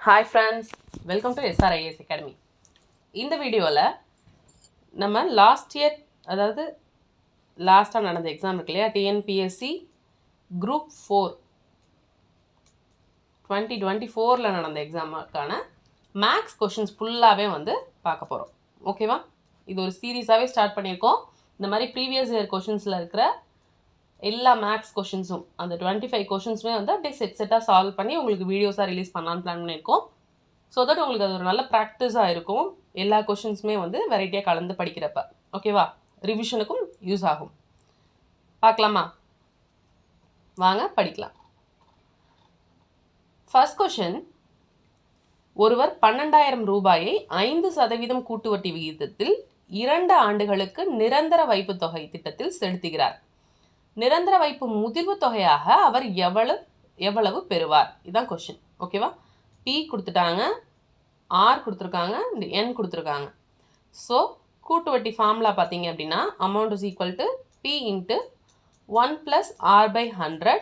Hi friends, welcome to SRIS academy. இந்த வீடியோவில் நம்ம லாஸ்ட் இயர், அதாவது லாஸ்ட்டாக நடந்த எக்ஸாம் இருக்கு இல்லையா, டிஎன்பிஎஸ்சி குரூப் 4 2024 நடந்த எக்ஸாமுக்கான மேக்ஸ் கொஷின்ஸ் ஃபுல்லாகவே பார்க்க போகிறோம். ஓகேவா? இது ஒரு சீரீஸாகவே ஸ்டார்ட் பண்ணியிருக்கோம். இந்த மாதிரி ப்ரீவியஸ் இயர் கொஷின்ஸில் இருக்கிற எல்லா மேக்ஸ் கொஷின்ஸும், அந்த 25 கொஷின்ஸுமே அப்படியே செட்டாக சால்வ் பண்ணி உங்களுக்கு வீடியோஸாக ரிலீஸ் பண்ணலான்னு பிளான் பண்ணியிருக்கோம். ஸோ தட் உங்களுக்கு அது ஒரு நல்ல ப்ராக்டிஸாக இருக்கும். எல்லா கொஷின்ஸுமே வெரைட்டியாக கலந்து படிக்கிறப்ப. ஓகேவா? ரிவிஷனுக்கும் யூஸ் ஆகும். பார்க்கலாமா? வாங்க படிக்கலாம். ஃபர்ஸ்ட் கொஷின், ஒருவர் 12,000 ரூபாயை 5% கூட்டு வட்டி விகிதத்தில் 2 ஆண்டுகளுக்கு நிரந்தர வைப்பு தொகை திட்டத்தில் செலுத்துகிறார். நிரந்தர வைப்பு முதிர்வு தொகையாக அவர் எவ்வளவு பெறுவார்? இதுதான் கொஷின். ஓகேவா? பி கொடுத்துட்டாங்க, ஆர் கொடுத்துருக்காங்க, இந்த என் கொடுத்துருக்காங்க. ஸோ கூட்டு வட்டி ஃபார்முலா பார்த்தீங்க அப்படின்னா amount is equal to P into 1 + r/100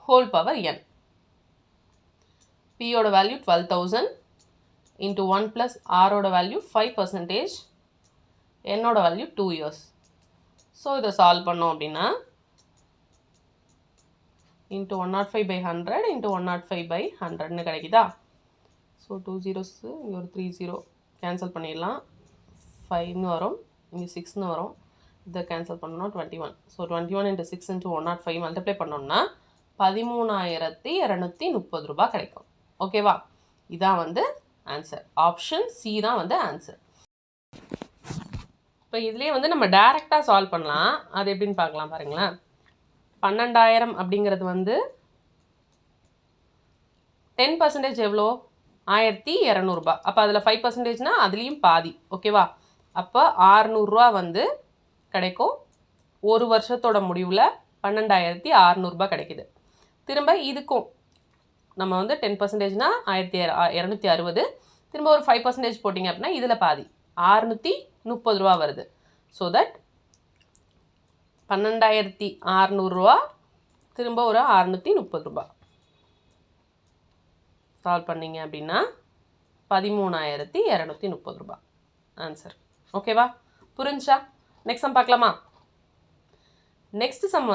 whole power n. பியோட வேல்யூ 12,000 இன்ட்டு 1 + ஆரோட வேல்யூ 5%, என்னோட வேல்யூ 2 years. ஸோ இதை சால்வ் பண்ணோம் அப்படின்னா இன்ட்டு 105/100 இன்ட்டு 105/100ன்னு கிடைக்குதா? ஸோ 2 zeros, இங்கே ஒரு 3 0 கேன்சல் பண்ணிடலாம். 5ன்னு வரும், இங்கே 6ன்னு வரும். இதை கேன்சல் பண்ணோம்னா 21. ஸோ 21 × 6 × 105 மல்டிப்ளை பண்ணோம்னா 13,230 ரூபாய் கிடைக்கும். ஓகேவா? இதான் ஆன்சர். ஆப்ஷன் சி தான் ஆன்சர். இப்போ இதுலேயே நம்ம டைரெக்டாக சால்வ் பண்ணலாம். அது எப்படின்னு பார்க்கலாம் பாருங்களேன். 12,000 அப்படிங்கிறது 10% எவ்வளோ? 1,200 ரூபாய். அப்போ அதில் 5%னா அதுலேயும் பாதி. ஓகேவா? அப்போ 600 ரூபா கிடைக்கும். ஒரு வருஷத்தோட முடிவில் 12,600 ரூபாய் கிடைக்குது. திரும்ப இதுக்கும் நம்ம 10%னா 1,260. திரும்ப ஒரு 5% போட்டிங்க அப்படின்னா இதில் பாதி 630 ரூபா வருது. ஸோ தட் 12,600 ரூபா, திரும்ப ஒரு 630 ரூபா. சால்வ் பண்ணிங்க அப்படின்னா 13,230 ரூபா ஆன்சர். ஓகேவா? புரிஞ்சா? நெக்ஸ்ட் சம் பார்க்கலாமா? Next sum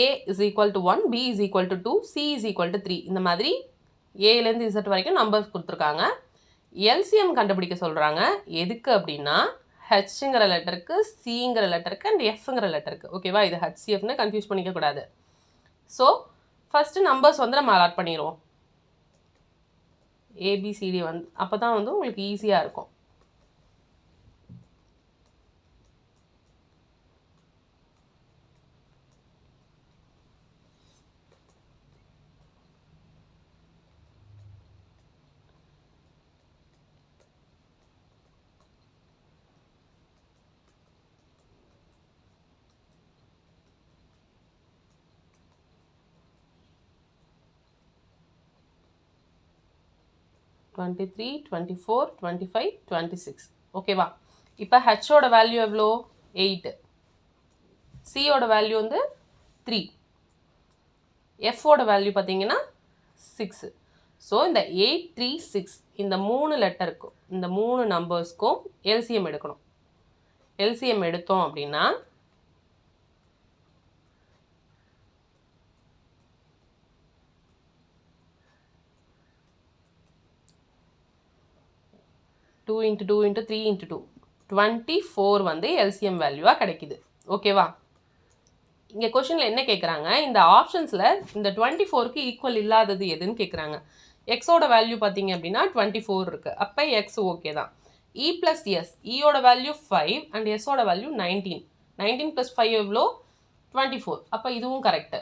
A is equal to 1, B is equal to 2, C is equal to 3. இந்த மாதிரி ஏலேருந்து Z வரைக்கும் நம்பர்ஸ் கொடுத்துருக்காங்க. எல்சிஎம் கண்டுபிடிக்க சொல்கிறாங்க. எதுக்கு அப்படின்னா ஹெச்ங்கிற லெட்டருக்கு, சிங்கிற லெட்டருக்கு அண்ட் எஃப்ங்கிற லெட்டருக்கு. ஓகேவா? இது ஹெச்சிஎஃப்னு கன்ஃபியூஸ் பண்ணிக்கக்கூடாது. ஸோ ஃபஸ்ட்டு நம்பர்ஸ் நம்ம அலாட் பண்ணிடுவோம். ஏபிசிடி அப்போ தான் உங்களுக்கு ஈஸியாக இருக்கும். டுவெண்ட்டி 24, 25, 26. ஓகேவா? இப்போ ஹெச்சோட வேல்யூ எவ்வளோ? 8. சியோட வேல்யூ 3. எஃபோட வேல்யூ பார்த்தீங்கன்னா 6. ஸோ இந்த 8, 3, 6 இந்த 3 லெட்டருக்கும் இந்த 3 நம்பர்ஸ்க்கும் எல்சிஎம் எடுக்கணும். எல்சிஎம் எடுத்தோம் அப்படின்னா 2 × 2 × 3 × 2 24 எல்சிஎம் வேல்யூவாக கிடைக்குது. ஓகேவா? இங்கே கொஷினில் என்ன கேட்குறாங்க? இந்த ஆப்ஷன்ஸில் இந்த 24க்கு ஈக்குவல் இல்லாதது எதுன்னு கேட்குறாங்க. எக்ஸோட வேல்யூ பார்த்தீங்க அப்படின்னா 24 இருக்குது. அப்போ எக்ஸ் ஓகே தான். இ ப்ளஸ் எஸ், இயோட வேல்யூ 5 அண்ட் எஸ்ஸோட வேல்யூ 19. 19 + 5 எவ்வளோ? 24. அப்போ இதுவும் correct.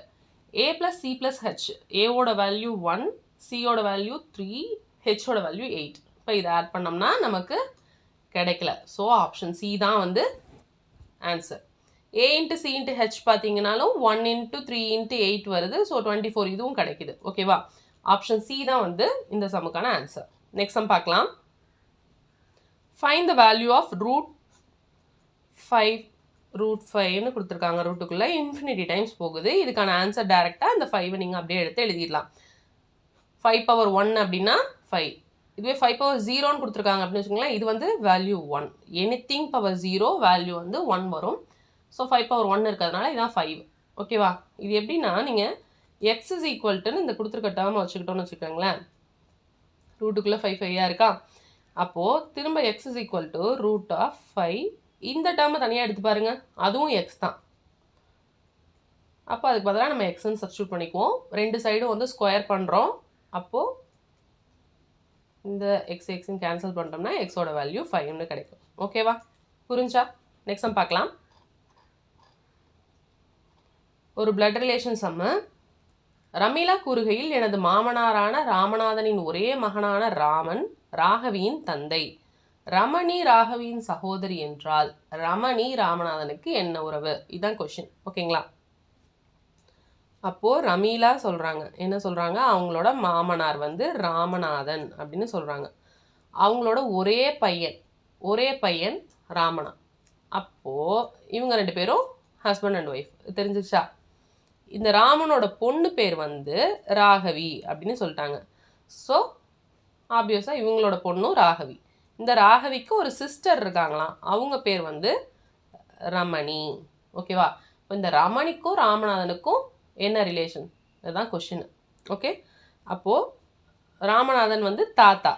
A plus C plus H, ஏவோட வேல்யூ 1, சியோட வேல்யூ 3, ஹெச்சோட வேல்யூ 8. இப்போ இதை ஆட் பண்ணோம்னா நமக்கு கிடைக்கல. ஸோ ஆப்ஷன் சி தான் answer. A into C into H பார்த்தீங்கன்னாலும் 1 × 3 × 8 வருது. ஸோ 24 இதுவும் கிடைக்குது. ஓகேவா? ஆப்ஷன் சி தான் இந்த சம்முக்கான ஆன்சர். நெக்ஸ்ட் சம் பார்க்கலாம். ஃபைண்ட் த வேல்யூ ஆஃப் √5 கொடுத்துருக்காங்க. ரூட்டுக்குள்ளே இன்ஃபினிட்டி டைம்ஸ் போகுது. இதுக்கான ஆன்சர் டைரெக்டாக இந்த 5 நீங்கள் அப்படியே எடுத்து எழுதிடலாம். 5 பவர் 1 அப்படின்னா 5. இதுவே 5 பவர் 0ன்னு கொடுத்துருக்காங்க அப்படின்னு வச்சுக்கோங்களேன், இது வந்து வேல்யூ 1. எனிதிங் பவர் 0 வேல்யூ வந்து 1 வரும். ஸோ 5 பவர் 1 இருக்கிறதுனால இதான் 5. ஓகேவா? இது எப்படின்னா நீங்கள் எக்ஸ் இஸ் ஈக்குவல்ட்டுன்னு இந்த கொடுத்துருக்க டேர்மை வச்சுக்கிட்டோன்னு வச்சுக்கோங்களேன், ரூட்டுக்குள்ளே 5 5 இருக்கா, அப்போது திரும்ப x is equal to root of 5. இந்த டேர்மை தனியாக எடுத்து பாருங்கள், அதுவும் எக்ஸ் தான். அப்போ அதுக்கு பதிலாக நம்ம எக்ஸ்ன்னு சப்ஸ்டியூட் பண்ணிக்குவோம். ரெண்டு சைடும் வந்து ஸ்கொயர் பண்ணுறோம். அப்போது இந்த எக்ஸ்ன்னு கேன்சல் பண்ணிட்டோம்னா எக்ஸோட வேல்யூ 5ன்னு கிடைக்கும். ஓகேவா? புரிஞ்சா? நெக்ஸ்ட் சம் பார்க்கலாம். ஒரு பிளட் ரிலேஷன் சம்மு. ரமீலா கூறுகையில், எனது மாமனாரான ராமநாதனின் ஒரே மகனான ராமன் ராகவியின் தந்தை. ரமணி ராகவியின் சகோதரி என்றால் ரமணி ராமநாதனுக்கு என்ன உறவு? இதுதான் கொஷின். ஓகேங்களா? அப்போது ரமீலா சொல்கிறாங்க, என்ன சொல்கிறாங்க, அவங்களோட மாமனார் வந்து ராமநாதன் அப்படின்னு சொல்கிறாங்க. அவங்களோட ஒரே பையன் ராமனா. அப்போது இவங்க ரெண்டு பேரும் ஹஸ்பண்ட் அண்ட் ஒய்ஃப். தெரிஞ்சிச்சா? இந்த ராமனோட பொண்ணு பேர் வந்து ராகவி அப்படின்னு சொல்லிட்டாங்க. ஸோ ஆப்வியஸாக இவங்களோட பொண்ணும் ராகவி. இந்த ராகவிக்கு ஒரு சிஸ்டர் இருக்காங்களாம், அவங்க பேர் வந்து ரமணி. ஓகேவா? இப்போ இந்த ரமணிக்கும் ராமநாதனுக்கும் என்ன ரிலேஷன்? இதுதான் கொஷின். ஓகே, அப்போது ராமநாதன் வந்து தாத்தா,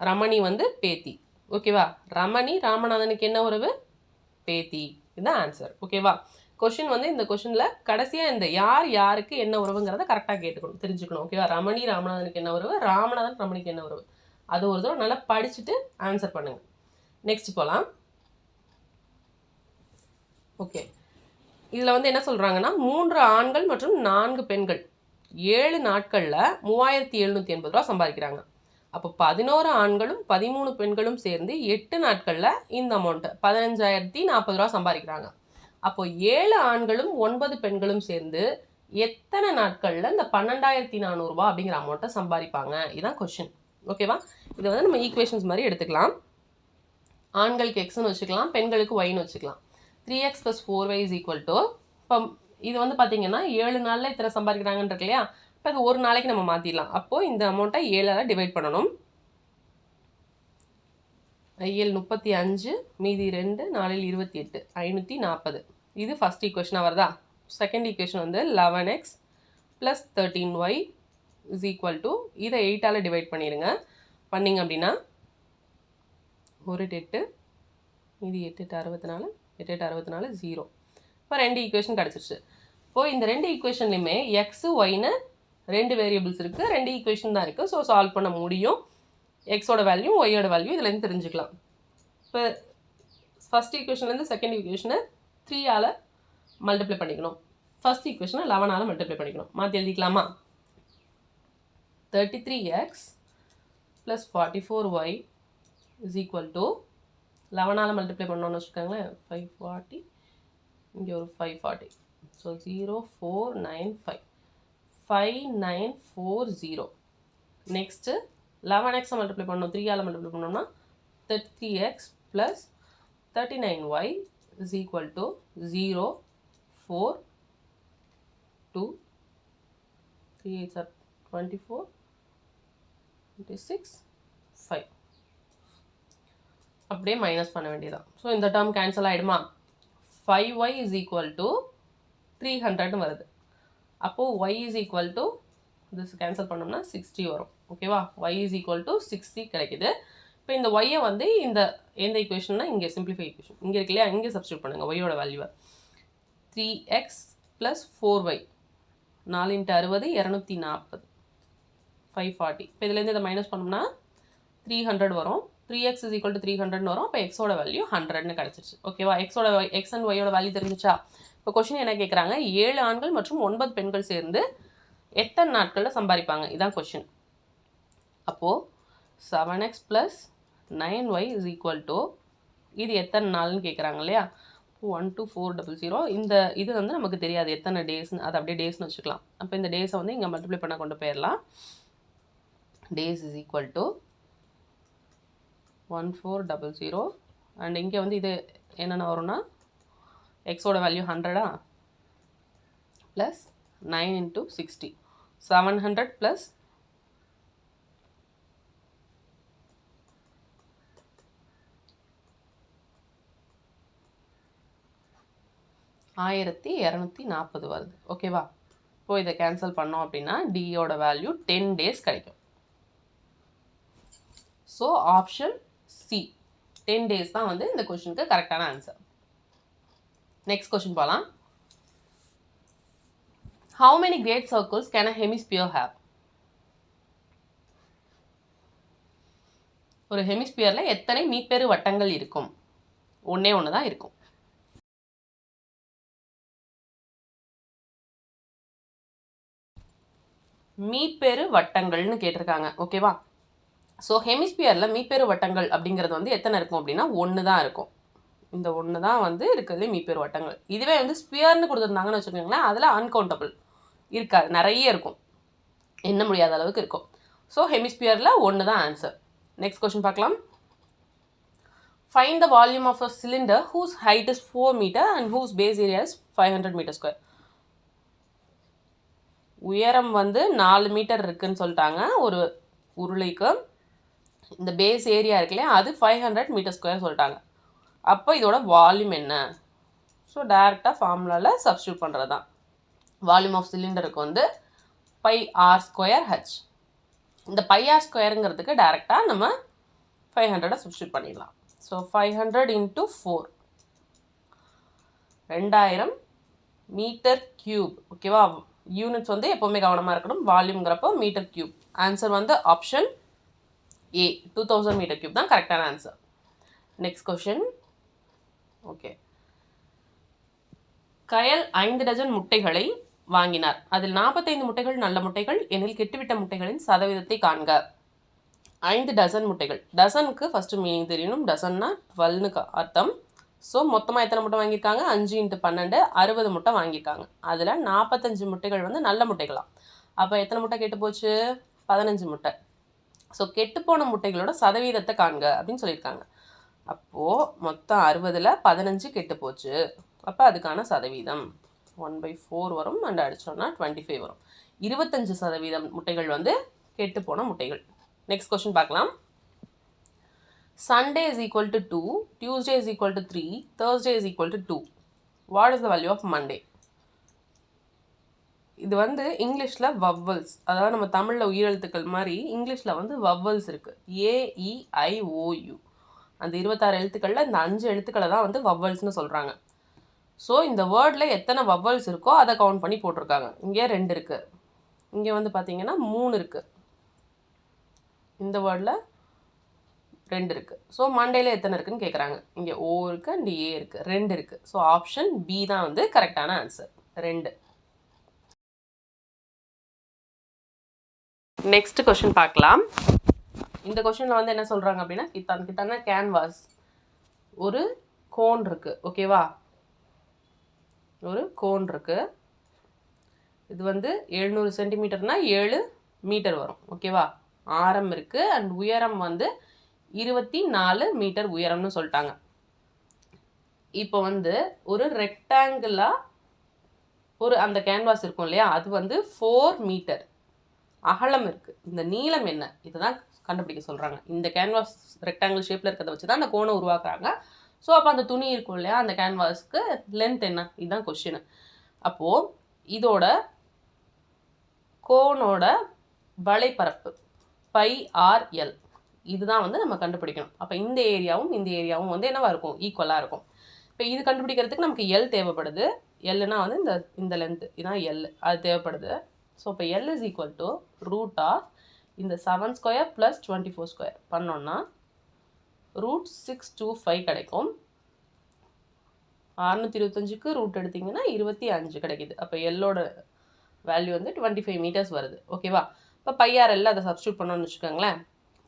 ரமணி வந்து பேத்தி. ஓகேவா? ரமணி ராமநாதனுக்கு என்ன உறவு? பேத்தி. இதுதான் ஆன்சர். ஓகேவா? கொஷின் வந்து இந்த கொஷினில் கடைசியாக இந்த யாருக்கு என்ன உறவுங்கிறத கரெக்டாக கேட்டுக்கணும், தெரிஞ்சுக்கணும். ஓகேவா? ரமணி ராமநாதனுக்கு என்ன உறவு, ராமநாதன் ரமணிக்கு என்ன உறவு, அது ஒரு தடவை நல்லா படிச்சுட்டு ஆன்சர் பண்ணுங்கள். நெக்ஸ்ட் போகலாம். ஓகே, இதில் வந்து என்ன சொல்கிறாங்கன்னா, 3 ஆண்கள் மற்றும் 4 பெண்கள் 7 நாட்களில் 3780 ரூபா சம்பாதிக்கிறாங்க. அப்போ 11 ஆண்களும் 13 பெண்களும் சேர்ந்து 8 நாட்களில் இந்த அமௌண்ட்டு 15,040 ரூபா சம்பாதிக்கிறாங்க. அப்போ 7 ஆண்களும் 9 பெண்களும் சேர்ந்து எத்தனை நாட்களில் இந்த 12,400 ரூபா அப்படிங்கிற அமௌண்ட்டை சம்பாதிப்பாங்க? இதுதான் கொஷின். ஓகேவா? இதை வந்து நம்ம ஈக்குவேஷன்ஸ் மாதிரி எடுத்துக்கலாம். ஆண்களுக்கு எக்ஸ்ன்னு வச்சுக்கலாம், பெண்களுக்கு ஒய்ன்னு வச்சுக்கலாம். 3x + 4y = இப்போ இது வந்து பார்த்தீங்கன்னா 7 நாளில் இத்தனை சம்பாதிக்கிறாங்கன்னு இருக்கு இல்லையா? இப்போ அது ஒரு நாளைக்கு நம்ம மாற்றிடலாம். அப்போது இந்த அமௌண்ட்டை 7ஆல் டிவைட் பண்ணணும். IL 35, மீதி 2, 4 28, 540. இது ஃபஸ்ட் ஈக்குவேஷனாக வருதா? செகண்ட் ஈக்குவேஷன் வந்து 11x + 13y = இதை 8ஆல் டிவைட் பண்ணிடுங்க. பண்ணிங்க அப்படின்னா 1 8, மீதி 8 64, 8 64 0. இப்போ 2 ஈக்குவேஷன் கிடச்சிருச்சு. இப்போது இந்த 2 ஈக்குவேஷன்லையுமே எக்ஸ் ஒய்னு 2 வேரியபிள்ஸ் இருக்குது, 2 ஈக்குவேஷன் தான் இருக்குது. ஸோ சால்வ் பண்ண முடியும். எக்ஸோட வேல்யூ ஒய்யோட வேல்யூ இதுலேருந்து தெரிஞ்சுக்கலாம். இப்போ ஃபஸ்ட் ஈக்குவேஷன்லேருந்து செகண்ட் ஈக்குவேஷனை 3ஆல் மல்டிப்ளை பண்ணிக்கணும். ஃபஸ்ட் ஈக்குவேஷனை 11ஆல் மல்டிப்ளை பண்ணிக்கணும். மாற்றி எழுதிக்கலாமா? 33x + 44y = 11ஆல் மல்டிப்ளை பண்ணோன்னு வச்சுக்கோங்களேன், 540, இங்கே ஒரு 540. ஸோ 0495 5940. நெக்ஸ்ட்டு 11x மல்டிப்ளை பண்ணோம், 3ஆல் மல்டிப்ளை பண்ணோம்னா 33x + 39y = 0 4 2 3 8 are 24 26 5. அப்படியே மைனஸ் பண்ண வேண்டியதான். ஸோ இந்த டேர்ம் கேன்சல் ஆகிடுமா? 5y = 300 வருது. அப்போது y this கேன்சல் பண்ணோம்னா 60 வரும். ஓகேவா? y = 60 கிடைக்குது. இப்போ இந்த ஒய்யை வந்து எந்த ஈக்குவேஷன்னா இங்கே சிம்பிளிஃபை ஈக்குவேஷன் இங்கே இருக்கு இல்லையா, இங்கே சப்ஸ்டியூட் பண்ணுங்கள் ஒய்யோட வேல்யூவை. 3x + 4y 4 × 60 240 540. இப்போ இதுலேருந்து இதை மைனஸ் பண்ணோம்னா 300 வரும். 3x = 300 வரும். அப்போ எக்ஸோட வேல்யூ 100ன்னு கிடச்சிருச்சு. ஓகேவா? எக்ஸ் அண்ட் ஒய்யோட வேல்யூ தெரிஞ்சிச்சா? இப்போ கொஷின் என்ன கேட்குறாங்க, 7 ஆண்கள் மற்றும் 9 பெண்கள் சேர்ந்து எத்தனை நாட்களில் சம்பாதிப்பாங்க? இதான் கொஷின். அப்போது 7x + 9y = இது எத்தனை நாள்னு கேட்குறாங்க இல்லையா? 12400. இது வந்து நமக்கு தெரியாது எத்தனை டேஸ்ன்னு, அது அப்படியே டேஸ்னு வச்சுக்கலாம். அப்போ இந்த டேஸை வந்து இங்கே மல்டிப்ளை பண்ண கொண்டு போயிடலாம். டேஸ் = 1400. அண்ட் இங்கே வந்து இது என்னென்ன வரும்னா எக்ஸோட வேல்யூ 100 + 9 × 60 700 + 1240 வருது. ஓகேவா? இப்போ இதை கேன்சல் பண்ணோம் அப்படின்னா டியோட வேல்யூ 10 days கிடைக்கும். ஸோ ஆப்ஷன் சி 10 days தான் வந்து இந்த கொஷனுக்கு கரெக்டான ஆன்சர். நெக்ஸ்ட் கொஷின் போகலாம். How many great circles can a hemisphere have? ஒரு ஹெமிஸ்பியர்ல எத்தனை மீப்பெரு வட்டங்கள் இருக்கும்? ஒண்ணே ஒன்று தான் இருக்கும். மீப்பெரு வட்டங்கள்னு கேட்டிருக்காங்க. ஓகேவா? ஸோ ஹெமிஸ்பியரில் மீப்பெரு வட்டங்கள் அப்படிங்கிறது வந்து எத்தனை இருக்கும் அப்படின்னா 1 தான் இருக்கும். இந்த 1 தான் வந்து இருக்கிறதுலே மீப்பெரு வட்டங்கள். இதுவே வந்து ஸ்பியர்னு கொடுத்துருந்தாங்கன்னு வச்சுக்கோங்களேன், அதில் அன்கவுண்டபிள் இருக்காது, நிறைய இருக்கும், எண்ண முடியாத அளவுக்கு இருக்கும். ஸோ ஹெமிஸ்பியரில் 1 தான் ஆன்சர். நெக்ஸ்ட் கொஸ்டின் பார்க்கலாம். Find the volume of a cylinder whose height is 4 meter and whose base area is 500 meter square. உயரம் வந்து 4 மீட்டர் இருக்குன்னு சொல்லிட்டாங்க ஒரு உருளைக்கு. இந்த பேஸ் ஏரியா இருக்கு இல்லையா, அது 500 மீட்டர் ஸ்கொயர் சொல்லிட்டாங்க. அப்போ இதோட வால்யூம் என்ன? ஸோ டைரெக்டாக ஃபார்முலாவில் சப்ஸ்டியூட் பண்ணுறது தான். வால்யூம் ஆஃப் சிலிண்டருக்கு வந்து πr²h. இந்த πr²ங்கிறதுக்கு டைரெக்டாக நம்ம 500 சப்ஸ்டியூட் பண்ணிடலாம். So 500 × 4 2000 metre cube. ஓகேவா? யூனிட்ஸ் வந்து எப்போவுமே கவனமாக இருக்கணும். வால்யூம்ங்கிறப்போ மீட்டர் கியூப். ஆன்சர் வந்து ஆப்ஷன் ஏ 2000 மீட்டர் கியூப் தான் கரெக்டான answer. Next question. Okay. Kayal 5 dozen முட்டைகளை வாங்கினார். அதில் 45 முட்டைகள் நல்ல முட்டைகள் எனில் கெட்டுவிட்ட முட்டைகளின் சதவீதத்தை காண்க. 5 டசன் முட்டைகள். டசனுக்கு ஃபஸ்ட்டு மீனிங் தெரியணும். டசன்னா 12ன்னு அர்த்தம். ஸோ மொத்தமாக எத்தனை முட்டை வாங்கியிருக்காங்க? 5 × 12 60 முட்டை வாங்கியிருக்காங்க. அதில் 45 முட்டைகள் வந்து நல்ல முட்டைகளாம். அப்போ எத்தனை முட்டை கெட்டு போச்சு? 15 முட்டை. ஸோ கெட்டுப்போன முட்டைகளோட சதவீதத்தை காண்க அப்படின்னு சொல்லியிருக்காங்க. அப்போது மொத்தம் 60ல் 15 கெட்டு போச்சு. அப்போ அதுக்கான சதவீதம் 1/4 வரும். அண்ட் அடித்தோன்னா 25 வரும். 25% முட்டைகள் வந்து கெட்டுப்போன முட்டைகள். நெக்ஸ்ட் கொஸ்டின் பார்க்கலாம். Sunday is equal to 2, Tuesday is equal to 3, Thursday is equal to 2. What is the value of Monday? இது வந்து இங்கிலீஷில் வவ்வல்ஸ், அதாவது நம்ம தமிழில் உயிரெழுத்துக்கள் மாதிரி இங்கிலீஷில் வந்து வவ்வல்ஸ் இருக்குது. AEIOU. அந்த 26 எழுத்துக்களில் இந்த 5 எழுத்துக்களை தான் வந்து வவ்வல்ஸ்னு சொல்கிறாங்க. ஸோ இந்த வேர்டில் எத்தனை வவ்வல்ஸ் இருக்கோ அதை கவுண்ட் பண்ணி போட்டிருக்காங்க. இங்கே 2 இருக்குது, இங்கே வந்து பார்த்தீங்கன்னா 3 இருக்குது. இந்த வேர்டில் 2 இருக்குது. ஸோ மண்டேல எத்தனை இருக்குன்னு கேட்குறாங்க. இங்கே O இருக்குது அண்ட் A இருக்குது, 2 இருக்குது. ஸோ ஆப்ஷன் பி தான் வந்து கரெக்டான ஆன்சர், 2. நெக்ஸ்ட் கொஷின் பார்க்கலாம். இந்த கொஷினில் வந்து என்ன சொல்கிறாங்க அப்படின்னா, கித்தான கேன்வாஸ் ஒரு கோன் இருக்குது. ஓகேவா? ஒரு கோன் இருக்குது. இது வந்து 700 சென்டிமீட்டர்னா 7 மீட்டர் வரும். ஓகேவா? ஆரம் இருக்குது அண்ட் உயரம் வந்து 24 மீட்டர் உயரம்னு சொல்லிட்டாங்க. இப்போ வந்து ஒரு ரெக்டாங்கிளாக ஒரு அந்த கேன்வாஸ் இருக்கும் இல்லையா, அது வந்து 4 மீட்டர் அகலம் இருக்குது. இந்த நீளம் என்ன? இதை தான் கண்டுபிடிக்க சொல்கிறாங்க. இந்த கேன்வாஸ் ரெக்டாங்கிள் ஷேப்பில் இருக்கிறத வச்சு தான் அந்த கோனை உருவாக்குறாங்க. ஸோ அப்போ அந்த துணி இருக்கும் இல்லையா, அந்த கேன்வாஸ்க்கு லென்த் என்ன? இதுதான் கொஷின். அப்போது இதோட கோனோட வலைப்பரப்பு πrl, இதுதான் வந்து நம்ம கண்டுபிடிக்கணும். அப்போ இந்த ஏரியாவும் இந்த ஏரியாவும் வந்து என்னவா இருக்கும்? ஈக்குவலாக இருக்கும். இப்போ இது கண்டுபிடிக்கிறதுக்கு நமக்கு எல் தேவைப்படுது. எல்னா வந்து இந்த லென்த்து இதான் எல், அது தேவைப்படுது. ஸோ இப்போ எல் இஸ் ஈக்குவல் டு √ இந்த 7² + 24² பண்ணோன்னா √625 கிடைக்கும். 625க்கு ரூட் எடுத்திங்கன்னா 25 கிடைக்குது. அப்போ எல்லோட வேல்யூ வந்து 25 மீட்டர்ஸ் வருது. ஓகேவா? இப்போ πrl அதை சப்ஸ்டியூட் பண்ணோன்னு வச்சுக்கோங்களேன்.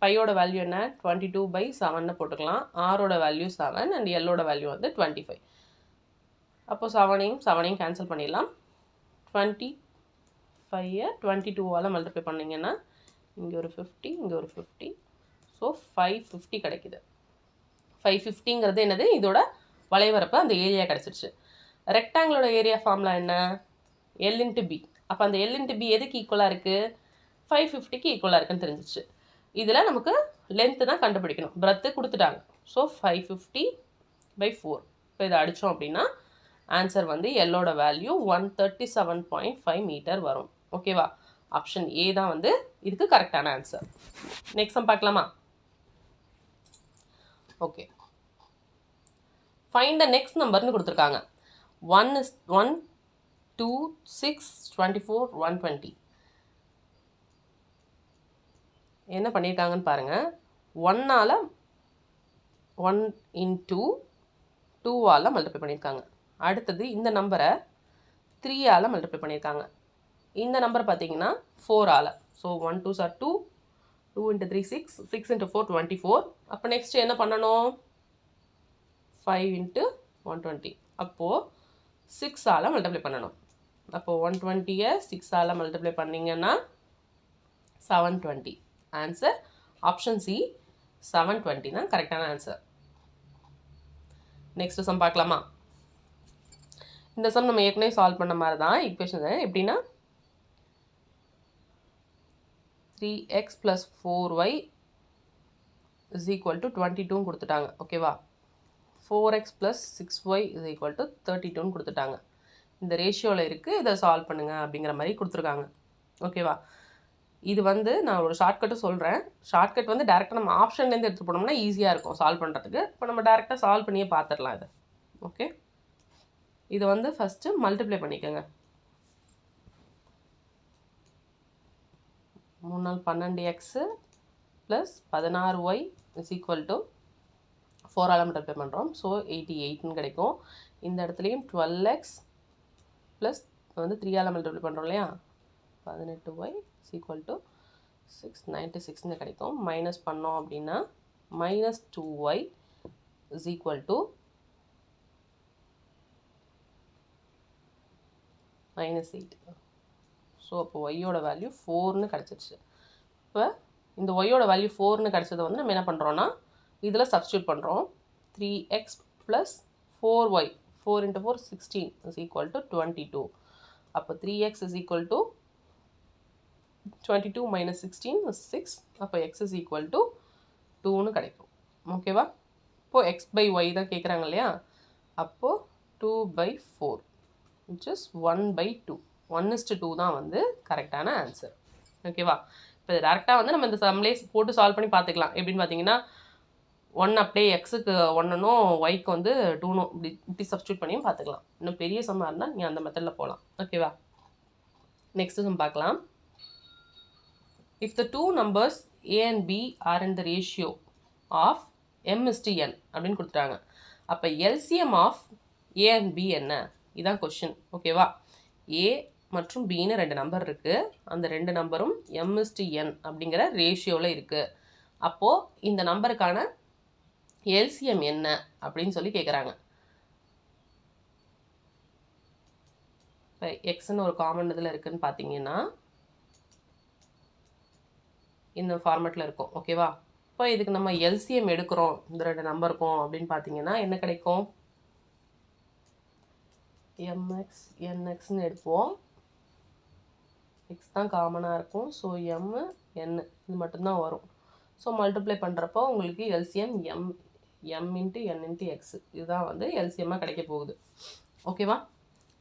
பையோட வேல்யூ என்ன? 22/7 போட்டுக்கலாம். ஆரோட வேல்யூ 7 அண்ட் எல்லோட வேல்யூ வந்து 25. அப்போ 7ஐயும் கேன்சல் பண்ணிடலாம். 25ஐ 22ஆல் மல்டிப்ளை பண்ணிங்கன்னா இங்கே ஒரு 50, இங்கே ஒரு 50. ஸோ 550 கிடைக்குது. 550ங்கிறது என்னது? இதோட வளைவரப்பு, அந்த ஏரியா கிடச்சிருச்சு. ரெக்டாங்கிளோட ஏரியா ஃபார்முலா என்ன? L × B. அப்போ அந்த L × B எதுக்கு ஈக்குவலாக இருக்குது? 550க்கு ஈக்குவலாக இருக்குன்னு தெரிஞ்சிச்சு. இதில் நமக்கு லென்த்து தான் கண்டுபிடிக்கணும். பிரெத்து கொடுத்துட்டாங்க. ஸோ 550/4. இப்போ இதை அடித்தோம் அப்படின்னா ஆன்சர் வந்து எல்லோட வேல்யூ 137.5 மீட்டர் வரும். ஓகேவா? ஆப்ஷன் ஏ தான் வந்து இதுக்கு கரெக்டான ஆன்சர். நெக்ஸ்ட் சம் பார்க்கலாமா? ஓகே, ஃபைண்ட் த நெக்ஸ்ட் நம்பர்னு கொடுத்துருக்காங்க. 1, 2, 6, 24, 120. என்ன பண்ணியிருக்காங்கன்னு பாருங்கள். 1ஆல் 1 இன்ட்டு 2ஆல் மல்டிப்ளை பண்ணியிருக்காங்க. அடுத்தது இந்த நம்பரை 3ஆல் மல்டிப்ளை பண்ணியிருக்காங்க. இந்த நம்பர் பார்த்தீங்கன்னா 4ஆல். So 1 2s are 2, 2 into 3 6, 6 into 4 24. அப்போ நெக்ஸ்ட் என்ன பண்ணணும்? 5 into 120. அப்போது 6ஆல் மல்டிப்ளை பண்ணணும். அப்போது 120-ஐ 6ஆல் மல்டிப்ளை பண்ணிங்கன்னா 720. ஆன்சர் ஆப்ஷன் சி 720 தான் கரெக்டான ஆன்சர். நெக்ஸ்ட் சம் பார்க்கலாமா? இந்த சம் நம்ம ஏற்கனவே சால்வ் பண்ண மாதிரி தான் ஈக்குவேஷன். எப்படின்னா 3x + 4y is equal to 22 கொடுத்துட்டாங்க. ஓகேவா? 4x + 6y is equal to 32 கொடுத்துட்டாங்க. இந்த ரேஷியோவில் இருக்குது, இதை சால்வ் பண்ணுங்கள் அப்படிங்கிற மாதிரி கொடுத்துருக்காங்க. ஓகேவா? இது வந்து நான் ஒரு ஷார்ட்கட்டும் சொல்கிறேன். ஷார்ட்கட் வந்து டேரெக்டாக நம்ம ஆப்ஷன்லேருந்து எடுத்து போனோம்னா ஈஸியாக இருக்கும் சால்வ் பண்ணுறதுக்கு. இப்போ நம்ம டேரெக்டாக சால்வ் பண்ணியே பார்த்துடலாம் இதை. ஓகே, இதை வந்து ஃபஸ்ட்டு மல்டிப்ளை பண்ணிக்கோங்க. 3 நாள் 12x + 16y is equal to 4ஆல் மல்டிப்ளை பண்ணுறோம். ஸோ 88ன்னு கிடைக்கும். இந்த இடத்துலையும் 12x ப்ளஸ் வந்து 3ஆல் மல்டிப்ளை பண்ணுறோம் இல்லையா? 18y is equal to 696ன்னு கிடைக்கும். மைனஸ் பண்ணோம் அப்படின்னா -2y is equal to -8. So அப்போ ஒய்யோட வேல்யூ 4ன்னு கிடச்சிருச்சு. இப்போ இந்த ஒய்யோட வேல்யூ 4ன்னு கிடச்சதை வந்து நம்ம என்ன பண்ணுறோன்னா இதில் சப்ஸ்டியூட் பண்ணுறோம். 3x + 4y, 4 into 4 16 is equal to 22. அப்போ 3x is equal to 22 minus 16 is 6. அப்போ x is equal to 2ன்னு கிடைக்கும். ஓகேவா? இப்போது x/y தான் கேட்குறாங்க இல்லையா? அப்போது 2/4 which is 1/2. 1:2 தான் வந்து கரெக்டான ஆன்சர். ஓகேவா? இப்போ டேரெக்டாக வந்து நம்ம இந்த சம்லேயே போட்டு சால்வ் பண்ணி பார்த்துக்கலாம். எப்படின்னு பார்த்தீங்கன்னா 1 அப்படியே எக்ஸுக்கு 1னும் ஒய்க்கு வந்து 2னும் இப்படி சப்ஸ்டியூட் பண்ணியும் பார்த்துக்கலாம். இன்னும் பெரிய சம்மாக இருந்தால் நீங்கள் அந்த மெத்தடில் போகலாம். ஓகேவா? நெக்ஸ்ட் சம் பார்க்கலாம். If the two numbers a and b are in the ratio of m/n அப்படின்னு கொடுத்துட்டாங்க. அப்போ LCM of a and b என்ன? இதான் கொஷின். ஓகேவா? a மற்றும் bன்னு 2 நம்பர் இருக்குது. அந்த 2 நம்பரும் m/n அப்படிங்கிற ரேஷியோவில் இருக்குது. அப்போது இந்த நம்பருக்கான LCM என்ன அப்படின்னு சொல்லி கேட்குறாங்க. இப்போ எக்ஸ்ன்னு ஒரு காமன் இதில் இருக்குதுன்னு பார்த்தீங்கன்னா இந்த ஃபார்மேட்டில் இருக்கும். ஓகேவா? இப்போ இதுக்கு நம்ம LCM எடுக்கிறோம் இந்த 2 நம்பருக்கும் அப்படின்னு பார்த்தீங்கன்னா என்ன கிடைக்கும்? mx nxன்னு எடுப்போம். எக்ஸ் தான் காமனாக இருக்கும். ஸோ m n இது மட்டும்தான் வரும். ஸோ மல்டிப்ளை பண்ணுறப்போ உங்களுக்கு LCM m into n into x இதுதான் வந்து LCM-ஆக கிடைக்க போகுது. ஓகேவா?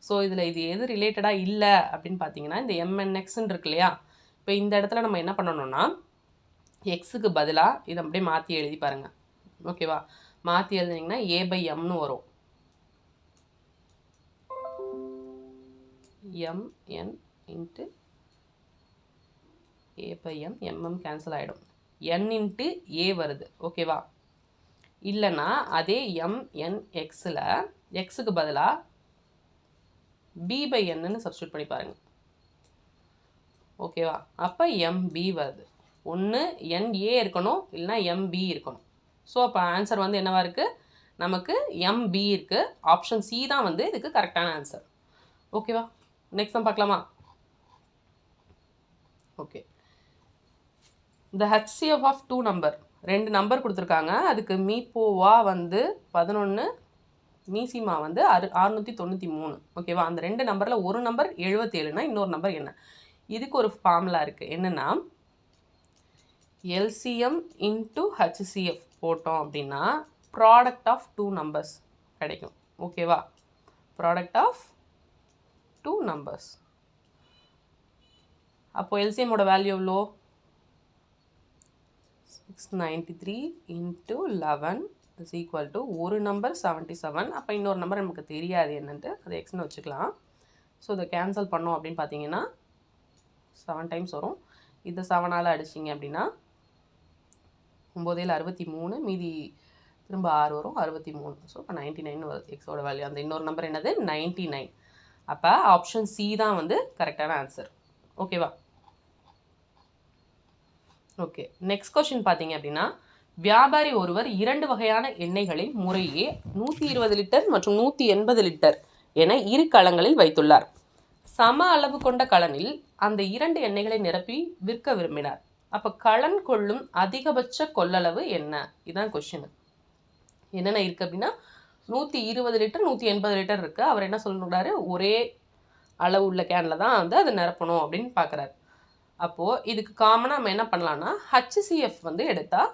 ஸோ இதில் இது எது ரிலேட்டடாக இல்லை அப்படின்னு பார்த்தீங்கன்னா இந்த mnxன்னு இருக்கு இல்லையா? இப்போ இந்த இடத்துல நம்ம என்ன பண்ணணும்னா எக்ஸுக்கு பதிலாக இதை அப்படியே மாற்றி எழுதி பாருங்கள். ஓகேவா? மாற்றி எழுதினீங்கன்னா a/mன்னு வரும். mn into a/m, mm cancel ஆகிடும். n into a வருது. ஓகேவா? இல்லைன்னா அதே mnxல் எக்ஸுக்கு பதிலாக b/nன்னு சப்ஸ்டியூட் பண்ணி பாருங்கள். ஓகேவா? அப்போ mb வருது. ஒன்று NA இருக்கணும், இல்லைனா MB இருக்கணும். ஸோ அப்போ ஆன்சர் வந்து என்னவா இருக்குது? நமக்கு MB இருக்குது. ஆப்ஷன் சி தான் வந்து இதுக்கு கரெக்டான ஆன்சர். ஓகேவா? நெக்ஸ்ட் சம் பார்க்கலாமா? ஓகே, இந்த HCF ஆஃப் 2 நம்பர் 2 நம்பர் கொடுத்துருக்காங்க. அதுக்கு மீப்போவா வந்து 11, மீசிமா வந்து 693. ஓகேவா? அந்த 2 நம்பரில் ஒரு நம்பர் 77னா இன்னொரு நம்பர் என்ன? இதுக்கு ஒரு ஃபார்முலா இருக்குது. என்னென்னா LCM into HCF போட்டோம் அப்படின்னா ப்ராடக்ட் ஆஃப் 2 நம்பர்ஸ் கிடைக்கும். ஓகேவா? Product of two numbers. அப்போது எல்சிஎம்மோட வேல்யூ எவ்வளோ? 693 into 11 is equal to ஒரு நம்பர் 77. அப்போ இன்னொரு நம்பர் நமக்கு தெரியாது என்னன்ட்டு, அது எக்ஸ்னு வச்சுக்கலாம். ஸோ இதை கேன்சல் பண்ணோம் அப்படின்னு பார்த்தீங்கன்னா 7 டைம்ஸ் வரும். இது 7ஆல் அடிச்சிங்க அப்படின்னா 9 63, மீதி திரும்ப 6 வரும், 63. ஸோ இப்போ 99 வருது எக்ஸோட வேல்யூ. அந்த இன்னொரு நம்பர் என்னது? 99. அப்போ ஆப்ஷன் சி தான் வந்து கரெக்டான ஆன்சர். ஓகேவா? ஓகே, நெக்ஸ்ட் கொஸ்டின் பார்த்தீங்க அப்படின்னா, வியாபாரி ஒருவர் 2 வகையான எண்ணெய்களை முறையே 120 லிட்டர் மற்றும் 180 லிட்டர் என இரு கலங்களில் வைத்துள்ளார். சம அளவு கொண்ட கலனில் அந்த 2 எண்ணெய்களை நிரப்பி விற்க விரும்பினார். அப்போ கலன் கொள்ளும் அதிகபட்ச கொள்ளளவு என்ன? இதுதான் கொஸ்டின். என்னென்ன இருக்குது அப்படின்னா 120 லிட்டர் 180 லிட்டர் இருக்குது. அவர் என்ன சொல்லுறாரு? ஒரே அளவு உள்ள கேனில் தான் வந்து அது நிரப்பணும் அப்படின்னு பார்க்குறாரு. அப்போது இதுக்கு காமனாக நம்ம என்ன பண்ணலான்னா HCF வந்து எடுத்தால்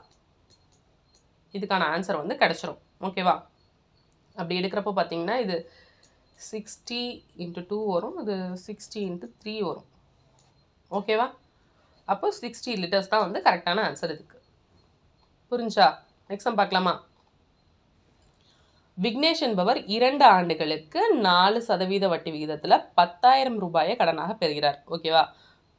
இதுக்கான ஆன்சர் வந்து கிடச்சிரும். ஓகேவா? அப்படி எடுக்கிறப்போ பார்த்தீங்கன்னா இது 60 × 2 வரும், இது 60 × 3 வரும். ஓகேவா? அப்போ 60 லிட்டர்ஸ் தான் வந்து கரெக்டான ஆன்சர் இதுக்கு. புரிஞ்சா? நெக்ஸ்ட் பார்க்கலாமா? விக்னேஷ் என்பவர் 2 ஆண்டுகளுக்கு 4% வட்டி விகிதத்தில் 10,000 ரூபாயை கடனாக பெறுகிறார். ஓகேவா?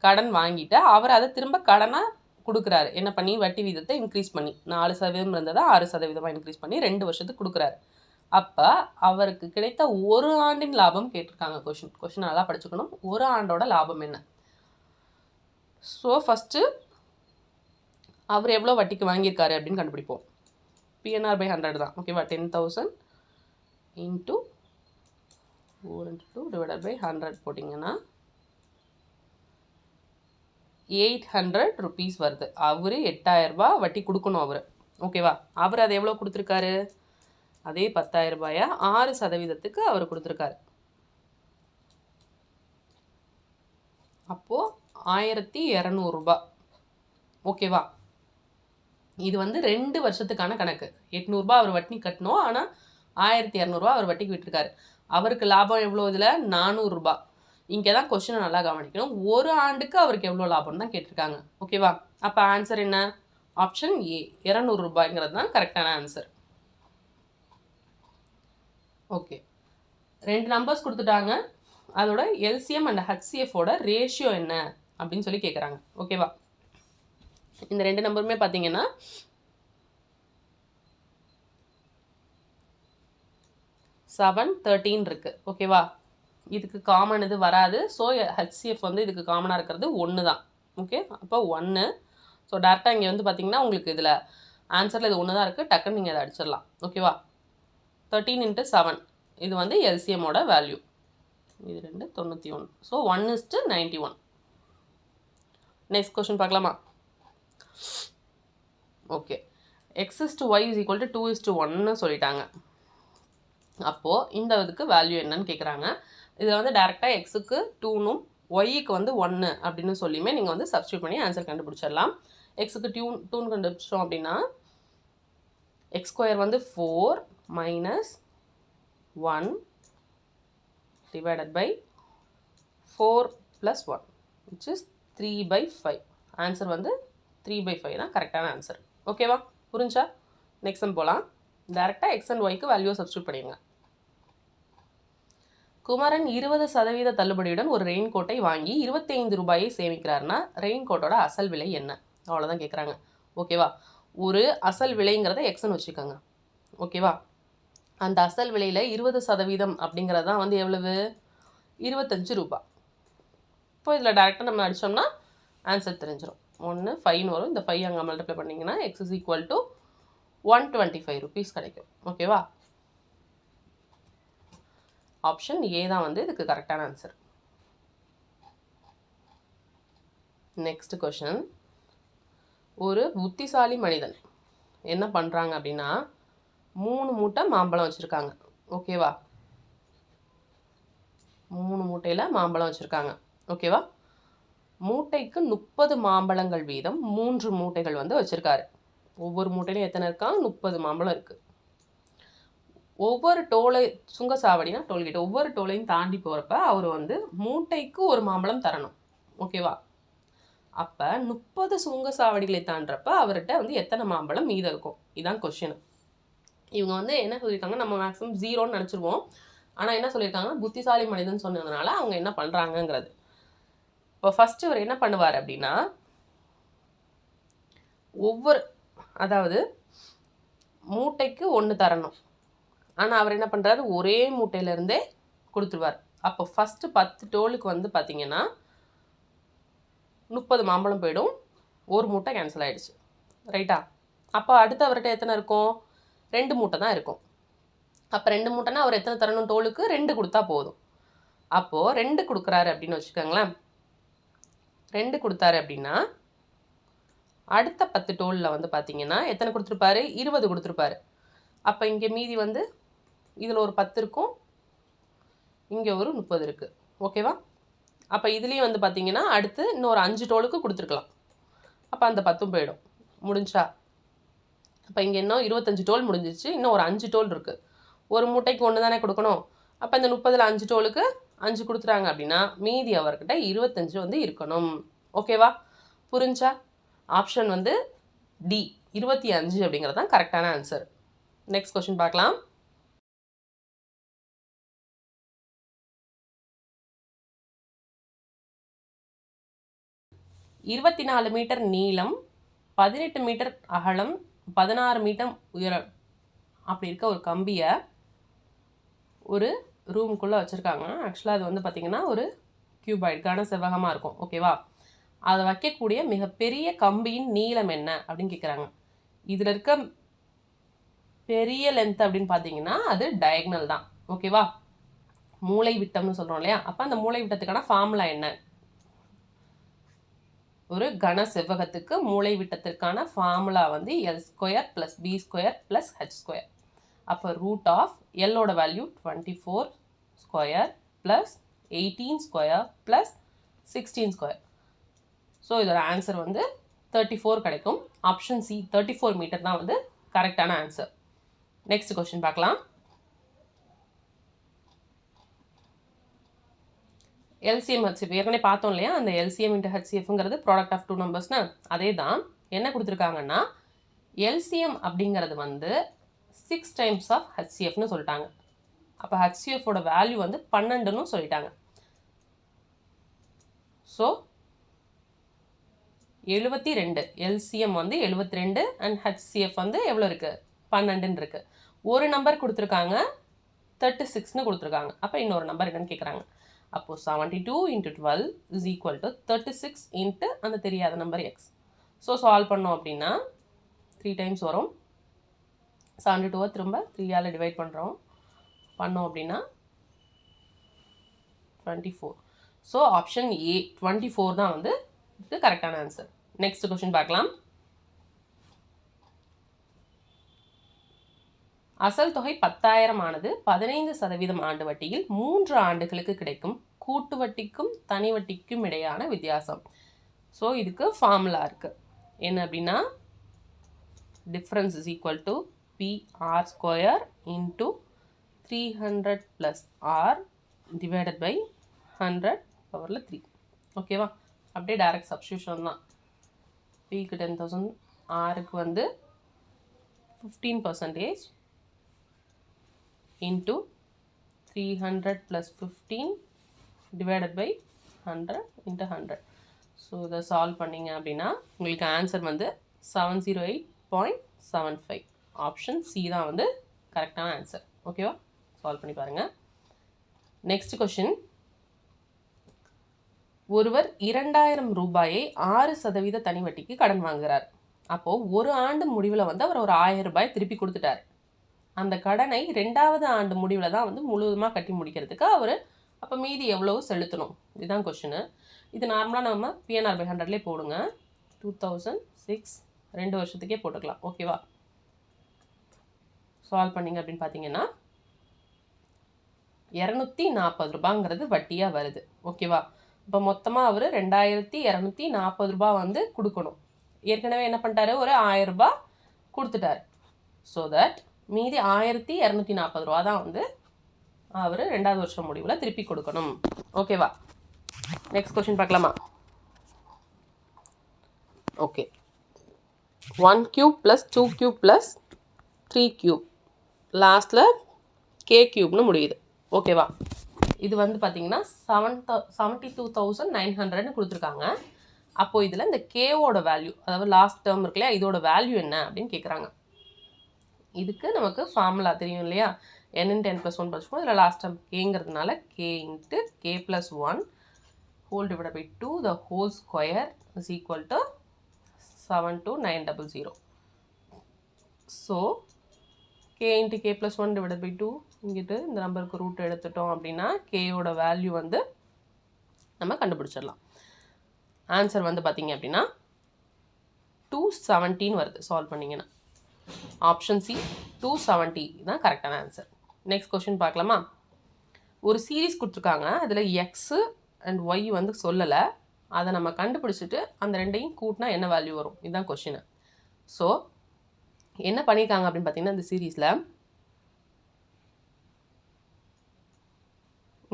கடன் வாங்கிட்டு அவர் அதை திரும்ப கடனாக கொடுக்குறாரு. என்ன பண்ணி? வட்டி விகிதத்தை இன்க்ரீஸ் பண்ணி 4% இருந்ததை 6% இன்க்ரீஸ் பண்ணி 2 வருஷத்துக்கு கொடுக்குறாரு. அப்போ அவருக்கு கிடைத்த ஒரு ஆண்டின் லாபம் கேட்டிருக்காங்க. கொஷின் நல்லா படிச்சுக்கணும். ஒரு ஆண்டோட லாபம் என்ன? ஸோ ஃபஸ்ட்டு அவர் எவ்வளோ வட்டிக்கு வாங்கியிருக்காரு அப்படின்னு கண்டுபிடிப்போம். PNR/100 தான். ஓகேவா? 10,000 × 4 × 2 / 100 போட்டிங்கன்னா 800 rupees வருது. அவர் 8,000 ரூபாய் வட்டி கொடுக்கணும் அவர். ஓகேவா? அவர் அதை எவ்வளோ கொடுத்துருக்காரு? அதே 10,000 ரூபாயை 6%க்கு அவர் கொடுத்துருக்காரு. அப்போது 1,200 ரூபாய். ஓகேவா? இது வந்து 2 வருஷத்துக்கான கணக்கு. 800 ரூபாய் அவர் வட்டி கட்டணும், ஆனால் 1,200 ரூபாய் அவர் வட்டிக்கு விட்டுருக்காரு. அவருக்கு லாபம் எவ்வளோ? இதில் 400 ரூபாய். இங்கே தான் கொஸ்டினை நல்லா கவனிக்கணும். ஒரு ஆண்டுக்கு அவருக்கு எவ்வளோ லாபம் தான் கேட்டிருக்காங்க. ஓகேவா? அப்போ ஆன்சர் என்ன? ஆப்ஷன் ஏ, 200 ரூபாய்ங்கிறது தான் கரெக்டான ஆன்சர். ஓகே, 2 நம்பர்ஸ் கொடுத்துட்டாங்க. அதோட எல்சிஎம் அண்ட் ஹச்சிஎஃபோட ரேஷியோ என்ன அப்படின்னு சொல்லி கேட்குறாங்க. ஓகேவா? இந்த 2 நம்பருமே பார்த்தீங்கன்னா 713 இருக்குது. ஓகேவா? இதுக்கு காமன் இது வராது. ஸோ ஹச்சிஎஃப் வந்து இதுக்கு காமனாக இருக்கிறது 1 தான். ஓகே, அப்போ 1. ஸோ டேரெக்டாக இங்கே வந்து பார்த்தீங்கன்னா உங்களுக்கு இதில் ஆன்சரில் இது 1 தான் இருக்குது. டக்குன்னு நீங்கள் அதை அடிச்சிடலாம். ஓகேவா? 13 × 7 இது வந்து எல்சிஎம்மோட வேல்யூ. இது 2 91. ஸோ 1:91. நெக்ஸ்ட் கொஸ்டின் பார்க்கலாமா? ஓகே, x/y = 2:1 சொல்லிட்டாங்க. அப்போது இந்த இதுக்கு வேல்யூ என்னன்னு கேட்குறாங்க. இதில் வந்து டேரெக்டாக எக்ஸுக்கு 2னும் ஒய்க்கு வந்து 1 அப்படின்னு சொல்லியுமே நீங்கள் வந்து சப்ஸ்டியூட் பண்ணி ஆன்சர் கண்டுபிடிச்சிடலாம். எக்ஸுக்கு 2ன்னு கண்டுபிடிச்சோம் அப்படின்னா x² வந்து 4 - 1 / 4 + 1 which is 3/5. ஆன்சர் வந்து 3/5 தான் கரெக்டான ஆன்சர். ஓகேவா? புரிஞ்சா? நெக்ஸ்ட் சம் போகலாம். டேரெக்டாக எக்ஸ் அண்ட் ஒய்க்கு வேல்யூவை சப்ஸ்டியூட் பண்ணிடுங்க. குமரன் 20% தள்ளுபடியுடன் ஒரு ரெயின் கோட்டை வாங்கி 25 ரூபாயை சேமிக்கிறாருன்னா ரெயின் கோட்டோட அசல் விலை என்ன? அவ்வளோதான் கேட்குறாங்க. ஓகேவா? ஒரு அசல் விலைங்கிறத எக்ஸ்ன்னு வச்சுக்கோங்க. ஓகேவா? அந்த அசல் விலையில் 20% அப்படிங்கிறது தான் வந்து எவ்வளவு? 25 ரூபாய். இப்போ இதில் டேரெக்டாக நம்ம அடித்தோம்னா ஆன்சர் தெரிஞ்சிடும். 1 5 வரும். இந்த 5 அங்கே மல்டிப்ளை பண்ணிங்கன்னா x = 125 rupees கிடைக்கும். ஓகேவா? ஆப்ஷன் ஏ தான் வந்து இதுக்கு கரெக்டான ஆன்சர். Next question. ஒரு புத்திசாலி மனிதன் என்ன பண்ணுறாங்க அப்படின்னா 3 மூட்டை மாம்பழம் வச்சுருக்காங்க. ஓகேவா? 3 மூட்டையில் மாம்பழம் வச்சுருக்காங்க. ஓகேவா? மூட்டைக்கு 30 மாம்பழங்கள் வீதம் 3 மூட்டைகள் வந்து வச்சுருக்காரு. ஒவ்வொரு மூட்டையிலும் எத்தனை இருக்கா? 30 மாம்பழம் இருக்குது. ஒவ்வொரு சுங்கசாவடினா டோல்கேட், ஒவ்வொரு டோலையும் தாண்டி போகிறப்ப அவர் வந்து மூட்டைக்கு ஒரு மாம்பழம் தரணும். ஓகேவா? அப்போ 30 சுங்கசாவடிகளை தாண்டுறப்ப அவர்கிட்ட வந்து எத்தனை மாம்பழம் மீதம் இருக்கும்? இதான் கொஷின். இவங்க வந்து என்ன சொல்லியிருக்காங்க, நம்ம மேக்ஸிமம் 0ன்னு நினச்சிருவோம். ஆனால் என்ன சொல்லியிருக்காங்கன்னா புத்திசாலி மனிதன் சொன்னதுனால அவங்க என்ன பண்ணுறாங்கங்கிறது. இப்போ ஃபஸ்ட்டு அவர் என்ன பண்ணுவார் அப்படின்னா, அதாவது மூட்டைக்கு 1 தரணும். ஆனால் அவர் என்ன பண்ணுறாரு, ஒரே மூட்டையிலேருந்தே கொடுத்துருவார். அப்போ ஃபஸ்ட்டு 10 டோலுக்கு வந்து பார்த்திங்கன்னா 30 மாம்பழம் போயிடும், ஒரு மூட்டை கேன்சல் ஆகிடுச்சு. ரைட்டா? அப்போ அடுத்து அவர்கிட்ட எத்தனை இருக்கும்? 2 மூட்டை தான் இருக்கும். அப்போ 2 மூட்டைனா அவர் எத்தனை தரணும் டோலுக்கு? 2 கொடுத்தா போதும். அப்போது 2 கொடுக்குறாரு அப்படின்னு வச்சுக்கோங்களேன். 2 கொடுத்தாரு அப்படின்னா அடுத்த 10 டோலில் வந்து பார்த்திங்கன்னா எத்தனை கொடுத்துருப்பாரு? 20 கொடுத்துருப்பாரு. அப்போ இங்கே மீதி வந்து இதில் ஒரு 10 இருக்கும், இங்கே ஒரு 30 இருக்குது. ஓகேவா? அப்போ இதுலேயும் வந்து பார்த்திங்கன்னா அடுத்து இன்னொரு 5 டோலுக்கு கொடுத்துருக்கலாம். அப்போ அந்த 10 போயிடும். முடிஞ்சா? அப்போ இங்கே இன்னும் 25 டோல் முடிஞ்சிச்சு. இன்னும் ஒரு 5 டோல் இருக்குது. ஒரு மூட்டைக்கு 1 தானே கொடுக்கணும். அப்போ இந்த 30ல் 5 டோலுக்கு 5 கொடுத்துட்டாங்க அப்படின்னா மீதி அவர்கிட்ட 25 வந்து இருக்கணும். ஓகேவா? புரிஞ்சா? ஆப்ஷன் வந்து டி 25 அப்படிங்கிறது தான் கரெக்டான ஆன்சர். நெக்ஸ்ட் கொஸ்டின் பார்க்கலாம். $24 மீட்டர் நீளம், 18 மீட்டர் அகலம், 16 மீட்டர் உயரம் அப்படி இருக்க ஒரு கம்பியை ஒரு ரூமுக்குள்ளே வச்சுருக்காங்க. ஆக்சுவலாக அது வந்து பார்த்திங்கன்னா ஒரு கியூபாய்டு, கன செவ்வகமாக இருக்கும். ஓகேவா? அதை வைக்கக்கூடிய மிகப்பெரிய கம்பியின் நீளம் என்ன அப்படின்னு கேட்குறாங்க. இதில் இருக்க பெரிய லென்த் அப்படின்னு பார்த்தீங்கன்னா அது டயக்னல் தான். ஓகேவா? மூளை விட்டம்னு சொல்கிறோம் இல்லையா? அப்போ அந்த மூளை விட்டத்துக்கான ஃபார்முலா என்ன? ஒரு கன செவ்வகத்துக்கு மூளை விட்டத்திற்கான ஃபார்முலா வந்து L² + B² + H². அப்போ ரூட் ஆஃப் எல்லோட வேல்யூ 24² + 18² + 16². ஸோ இதோட ஆன்சர் வந்து 34 கிடைக்கும். ஆப்ஷன் சி 34 மீட்டர் தான் வந்து கரெக்டான ஆன்சர். நெக்ஸ்ட் கொஸ்டின் பார்க்கலாம். LCM HCF ஏற்கனவே பார்த்தோம் இல்லையா? அந்த LCM × HCFங்கிறது ப்ராடக்ட் ஆஃப் 2 நம்பர்ஸ்னு அதே தான். என்ன கொடுத்துருக்காங்கன்னா LCM அப்படிங்கிறது வந்து 6 டைம்ஸ் ஆஃப் HCFன்னு சொல்லிட்டாங்க. அப்போ HCFோட வேல்யூ வந்து 12ன்னு சொல்லிட்டாங்க. ஸோ 72 LCM வந்து 72 அண்ட் HCF வந்து எவ்வளோ இருக்குது? 12ன்னு இருக்குது. ஒரு நம்பர் கொடுத்துருக்காங்க, 36ன்னு கொடுத்துருக்காங்க. அப்போ இன்னொரு நம்பர் என்னன்னு கேட்குறாங்க. அப்போது 72 × 12 = 36 × அந்த தெரியாத நம்பர் எக்ஸ். ஸோ சால்வ் பண்ணோம் அப்படின்னா 3 டைம்ஸ் வரும். 72 திரும்ப 3ஆல் டிவைட் பண்ணோம் அப்படின்னா 24. ஸோ ஆப்ஷன் ஏ 24 தான் வந்து இது கரெக்டான ஆன்சர். நெக்ஸ்ட் கொஸ்டின் பார்க்கலாம். அசல் தொகை 10,000 ஆனது 15% ஆண்டு வட்டியில் 3 ஆண்டுகளுக்கு கிடைக்கும் கூட்டு வட்டிக்கும் தனி வட்டிக்கும் இடையான வித்தியாசம். ஸோ இதுக்கு ஃபார்முலா இருக்குது. என்ன அப்படின்னா difference is equal to PR² × 300 + R divided by 100⁻3. ஓகேவா? அப்படியே டைரக்ட் சப்ஸ்டியூஷன் தான். Pக்கு 10,000, Rக்கு வந்து 15% into 300 + 15 divided by 100 into 100. So இதை சால்வ் பண்ணிங்க அப்படின்னா உங்களுக்கு ஆன்சர் வந்து 708.75. ஆப்ஷன் சி தான் வந்து கரெக்டான ஆன்சர். ஓகேவா? சால்வ் பண்ணி பாருங்கள். Next question. ஒருவர் 2,000 ரூபாயை 6% தனி வட்டிக்கு கடன் வாங்குகிறார். அப்போது ஒரு ஆண்டு முடிவில் வந்து அவர் ஒரு 1,000 ரூபாய் திருப்பி கொடுத்துட்டார். அந்த கடனை 2வது ஆண்டு முடிவில் தான் வந்து முழுவதுமாக கட்டி முடிக்கிறதுக்கு அவர் அப்போ மீதி எவ்வளவு செலுத்தணும்? இதுதான் கொஷினு. இது நார்மலாக நம்ம PNR by 100லே போடுங்க. 2006 2 வருஷத்துக்கே போட்டுக்கலாம். ஓகேவா? சால்வ் பண்ணிங்க அப்படின்னு பார்த்தீங்கன்னா 240 ரூபாங்கிறது வட்டியாக வருது. ஓகேவா? இப்போ மொத்தமாக அவர் 2,240 ரூபாய் வந்து கொடுக்கணும். ஏற்கனவே என்ன பண்ணிட்டாரு? ஒரு 1,000 ரூபாய் கொடுத்துட்டார். ஸோ தட் மீதி 1240 ரூபா தான் வந்து அவர் 2வது வருஷம் முடிவில் திருப்பி கொடுக்கணும். ஓகேவா? நெக்ஸ்ட் கொஸ்டின் பார்க்கலாமா? ஓகே, 1 cube + 2 cube + 3 cube லாஸ்ட்டில் k cube முடியுது. ஓகேவா? இது வந்து பார்த்தீங்கன்னா 72,900 கொடுத்துருக்காங்க. அப்போது இதில் இந்த கேவோட வேல்யூ, அதாவது லாஸ்ட் டேர்ம் இருக்கு இல்லையா, இதோட வேல்யூ என்ன அப்படின்னு கேட்குறாங்க. இதுக்கு நமக்கு ஃபார்முலா தெரியும் இல்லையா, n × n + 1 படிச்சுப்போம். இதில் last term கேங்கிறதுனால k × k + 1 whole divided by 2 the whole square is equal to 72,900. So k × k + 1 divided by 2 இங்கிட்டு இந்த நம்பருக்கு ரூட் எடுத்துட்டோம் அப்படின்னா கேயோட வேல்யூ வந்து நம்ம கண்டுபிடிச்சிடலாம். ஆன்சர் வந்து பார்த்தீங்க அப்படின்னா 217 வருது. சால்வ் பண்ணிங்கன்னா ஆப்ஷன் சி 270 தான் கரெக்டான ஆன்சர். நெக்ஸ்ட் கொஸ்டின் பார்க்கலாமா? ஒரு சீரீஸ் கொடுத்துருக்காங்க, அதில் எக்ஸு அண்ட் ஒய் வந்து சொல்லலை. அதை நம்ம கண்டுபிடிச்சிட்டு அந்த ரெண்டையும் கூட்டினா என்ன வேல்யூ வரும், இதுதான் கொஸ்டின். ஸோ என்ன பண்ணியிருக்காங்க அப்படின்னு பார்த்தீங்கன்னா, இந்த சீரீஸில்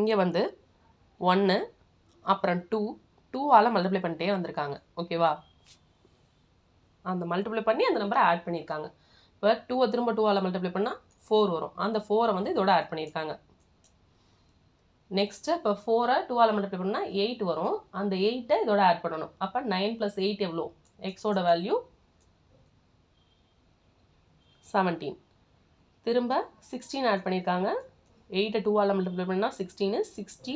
இங்கே வந்து 1 அப்புறம் 2ஆல் மல்டிப்ளை பண்ணிட்டே வந்திருக்காங்க. ஓகேவா? அந்த மல்டிப்ளை பண்ணி அந்த நம்பரை ஆட் பண்ணியிருக்காங்க. இப்போ 2 திரும்ப 2ஆல் மல்டிப்ளை பண்ணால் 4 வரும். அந்த 4 வந்து இதோட ஆட் பண்ணியிருக்காங்க. நெக்ஸ்ட்டு இப்போ 4 2ஆல் மல்டிப்ளை பண்ணால் 8 வரும். அந்த 8 இதோட ஆட் பண்ணணும். அப்போ 9 + 8 எவ்வளோ? எக்ஸோட வேல்யூ 17. திரும்ப 16 ஆட் பண்ணியிருக்காங்க. 8 2ஆல் மல்டிப்ளை பண்ணால் 16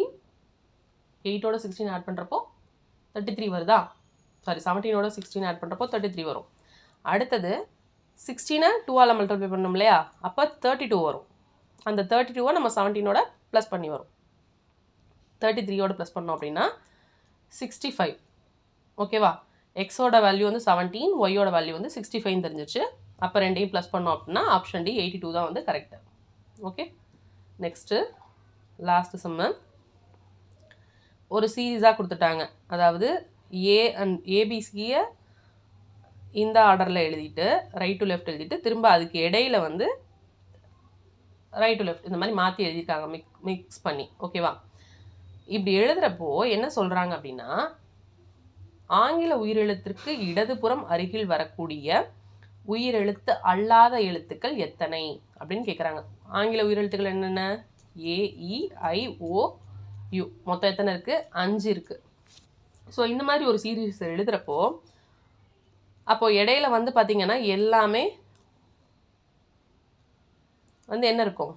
8ஓட 16 ஆட் பண்ணுறப்போ 33 வருதா? சாரி, 17ஓட 16 ஆட் பண்ணுறப்போ 33 வரும். அடுத்தது 16 2ஆல் மல்டிப்ளை பண்ணணும் இல்லையா, அப்போ 32 வரும். அந்த 32 நம்ம 17ஓட ப்ளஸ் பண்ணி வரும். 33ஓட ப்ளஸ் பண்ணோம் அப்படின்னா 65. ஓகேவா? எக்ஸோட வேல்யூ வந்து 17, ஒய்யோட வேல்யூ வந்து 65 தெரிஞ்சிச்சு. அப்போ ரெண்டையும் ப்ளஸ் பண்ணோம் அப்படின்னா ஆப்ஷன் டி 82 தான் வந்து கரெக்டு. ஓகே, நெக்ஸ்ட்டு லாஸ்ட்டு சம்மு. ஒரு சீரீஸாக கொடுத்துட்டாங்க, அதாவது ஏபிசியை இந்த ஆர்டரில் எழுதிட்டு ரைட் டு லெஃப்ட் எழுதிட்டு திரும்ப அதுக்கு இடையில வந்து ரைட் டு லெஃப்ட் இந்த மாதிரி மாற்றி எழுதியிருக்காங்க, மிக்ஸ் பண்ணி. ஓகேவா? இப்படி எழுதுகிறப்போ என்ன சொல்கிறாங்க அப்படின்னா, ஆங்கில உயிரெழுத்திற்கு இடதுபுறம் அருகில் வரக்கூடிய உயிரெழுத்து அல்லாத எழுத்துக்கள் எத்தனை அப்படின்னு கேட்குறாங்க. ஆங்கில உயிரெழுத்துக்கள் என்னென்ன? AEIOU. மொத்தம் எத்தனை இருக்குது? 5 இருக்குது. ஸோ இந்த மாதிரி ஒரு சீரீஸ் எழுதுகிறப்போ அப்போது இடையில வந்து பார்த்திங்கன்னா எல்லாமே வந்து என்ன இருக்கும்?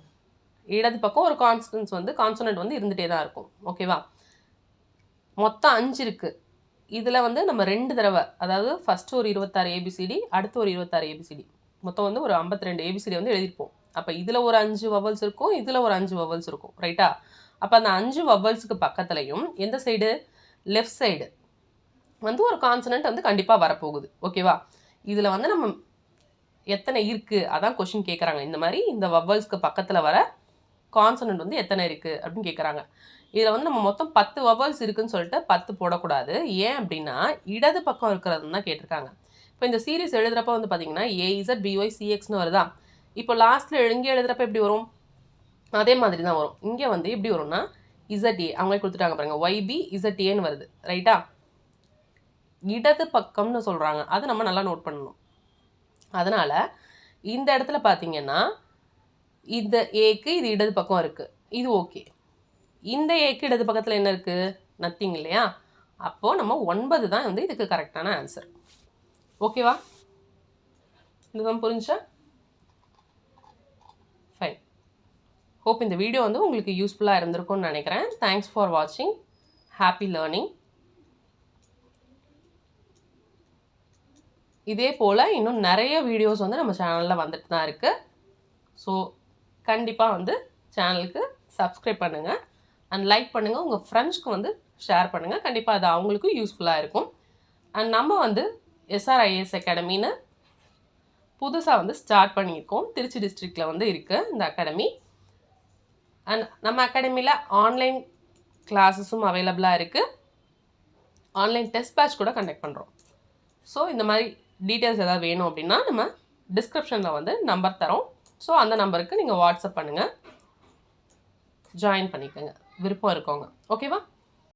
இடது பக்கம் ஒரு கான்சனன்ட் வந்து இருந்துகிட்டே தான் இருக்கும். ஓகேவா? மொத்தம் 5 இருக்குது. இதில் வந்து நம்ம 2 தடவை, அதாவது ஃபஸ்ட்டு ஒரு 26 ABCD, அடுத்து ஒரு 26 ABCD, மொத்தம் வந்து ஒரு 52 ABCD வந்து எழுதியிருப்போம். அப்போ இதில் ஒரு 5 வவல்ஸ் இருக்கும், இதில் ஒரு 5 வவல்ஸ் இருக்கும். ரைட்டா? அப்போ அந்த 5 வவல்ஸுக்கு பக்கத்துலையும் எந்த சைடு? லெஃப்ட் சைடு வந்து ஒரு கான்சனன்ட் வந்து கண்டிப்பாக வரப்போகுது. ஓகேவா? இதில் வந்து நம்ம எத்தனை இருக்குது அதான் கொஷின் கேட்குறாங்க. இந்த மாதிரி இந்த வவல்ஸ்க்கு பக்கத்தில் வர கான்சனன்ட் வந்து எத்தனை இருக்குது அப்படின்னு கேட்குறாங்க. இதில் வந்து நம்ம மொத்தம் 10 வவல்ஸ் இருக்குதுன்னு சொல்லிட்டு 10 போடக்கூடாது. ஏன் அப்படின்னா இடது பக்கம் இருக்கிறதுன்னு தான் கேட்டிருக்காங்க. இப்போ இந்த சீரீஸ் எழுதுகிறப்ப வந்து பார்த்தீங்கன்னா AZBYCXன்னு வருதா? இப்போ லாஸ்ட்டில் இங்கே எழுதுகிறப்ப எப்படி வரும்? அதே மாதிரி தான் வரும். இங்கே வந்து எப்படி வரும்னா ZA, அவங்களே கொடுத்துட்டாங்க பாருங்கள், YBZAன்னு வருது. ரைட்டா? இடது பக்கம்னு சொல்கிறாங்க, அதை நம்ம நல்லா நோட் பண்ணணும். அதனால் இந்த இடத்துல பார்த்தீங்கன்னா இந்த ஏக்கு இது இடது பக்கம் இருக்குது, இது ஓகே. இந்த ஏக்கு இடது பக்கத்தில் என்ன இருக்குது? நத்திங் இல்லையா? அப்போது நம்ம 9 தான் வந்து இதுக்கு கரெக்டான ஆன்சர். ஓகேவா? இதுதான் புரிஞ்சா? ஃபைன். ஹோப் இந்த வீடியோ வந்து உங்களுக்கு யூஸ்ஃபுல்லாக இருந்திருக்கும்னு நினைக்கிறேன். தேங்க்ஸ் ஃபார் வாட்சிங். Happy learning. இதே போல் இன்னும் நிறைய வீடியோஸ் வந்து நம்ம சேனலில் வந்துட்டு தான் இருக்குது. ஸோ கண்டிப்பாக வந்து சேனலுக்கு சப்ஸ்கிரைப் பண்ணுங்கள் அண்ட் லைக் பண்ணுங்கள். உங்கள் ஃப்ரெண்ட்ஸ்க்கு வந்து ஷேர் பண்ணுங்கள். கண்டிப்பாக அது அவங்களுக்கும் யூஸ்ஃபுல்லாக இருக்கும். அண்ட் நம்ம வந்து SRIAS அகாடமின்னு புதுசாக வந்து ஸ்டார்ட் பண்ணியிருக்கோம். திருச்சி டிஸ்ட்ரிக்டில் வந்து இருக்குது இந்த அகாடமி. அண்ட் நம்ம அகாடமியில் ஆன்லைன் கிளாஸஸும் அவைலபிளாக இருக்குது. ஆன்லைன் டெஸ்ட் பேட்ச் கூட கண்டக்ட் பண்ணுறோம். ஸோ இந்த மாதிரி டீட்டெயில்ஸ் ஏதாவது வேணும் அப்படின்னா நம்ம டிஸ்கிரிப்ஷனில் வந்து நம்பர் தரோம், ஸோ அந்த நம்பருக்கு நீங்கள் வாட்ஸ்அப் பண்ணுங்கள், ஜாயின் பண்ணிக்கோங்க விருப்பம் இருக்கவங்க. ஓகேவா?